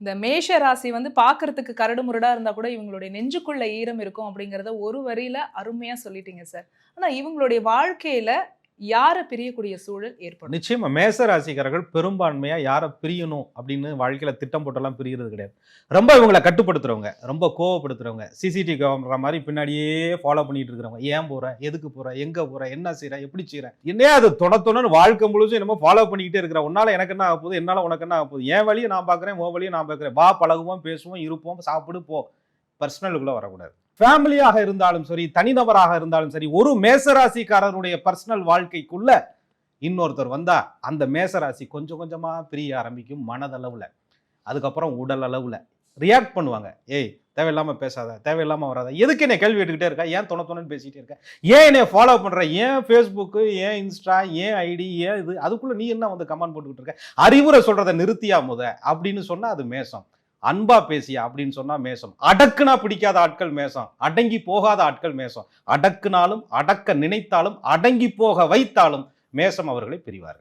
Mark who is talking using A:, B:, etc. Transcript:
A: இந்த மேஷ ராசி வந்து பார்க்கறதுக்கு கரடு முரடா இருந்தா கூட இவங்களுடைய நெஞ்சுக்குள்ள ஈரம் இருக்கும் அப்படிங்கிறத ஒரு வரியில அருமையா சொல்லிட்டீங்க சார். ஆனா இவங்களுடைய வாழ்க்கையில யார பிரியக்கூடிய சூழல் ஏற்படும்?
B: நிச்சயமா மேச ராசிக்காரர்கள் பெரும்பான்மையா யாரை பிரியணும் அப்படின்னு வாழ்க்கையில திட்டம் போட்டெல்லாம் பிரியறது கிடையாது. ரொம்ப இவங்களை கட்டுப்படுத்துறவங்க, ரொம்ப கோவப்படுத்துறவங்க, சிசிடிவி கேமரா மாதிரி பின்னாடியே ஃபாலோ பண்ணிட்டு இருக்கிறவங்க. ஏன் போற, எதுக்கு போற, எங்க போற, என்ன செய்யற, எப்படி செய்யற, என்னையா அது தொடர்ந்து வாழ்க்கை முழுசும் என்னமோ ஃபாலோ பண்ணிக்கிட்டே இருக்கிற. உன்னால எனக்கு என்ன ஆக போகுது, என்னால உனக்கு என்ன ஆக போகுது, என் வழியை நான் பாக்குறேன், உன் வழியை நான் பாக்குறேன், வா பழகுவோம், பேசுவோம், இருப்போம், சாப்பிடு போ. பர்சனலுக்குள்ள வரக்கூடாது. ஃபேமிலியாக இருந்தாலும் சரி, தனிநபராக இருந்தாலும் சரி, ஒரு மேசராசிக்காரருடைய பர்சனல் வாழ்க்கைக்குள்ள இன்னொருத்தர் வந்தா அந்த மேசராசி கொஞ்சம் கொஞ்சமா பிரிய ஆரம்பிக்கும் மனதளவுல. அதுக்கப்புறம் உடல் அளவுல ரியாக்ட் பண்ணுவாங்க. ஏய் தேவையில்லாம பேசாத, தேவையில்லாம வராத, எதுக்கு என்ன கேள்வி எடுத்துக்கிட்டே இருக்க, ஏன் தொணன்னு பேசிட்டே இருக்க, ஏன் என்னை ஃபாலோ பண்ற, ஏன் ஃபேஸ்புக்கு, ஏன் இன்ஸ்டா, ஏன் ஐடி, ஏன் இது, அதுக்குள்ள நீ என்ன வந்து கமெண்ட் போட்டுக்கிட்டு இருக்க, அறிவுரை சொல்றதை நிறுத்தியா முத அப்படின்னு சொன்னா அது மேசம். அன்பா பேசியா அப்படின்னு சொன்னா மேசம். அடக்குனா பிடிக்காத ஆட்கள் மேசம், அடங்கி போகாத ஆட்கள் மேசம். அடக்குனாலும் அடக்க நினைத்தாலும் அடங்கி போக வைத்தாலும் மேசம் அவர்களை பிரிவார்கள்.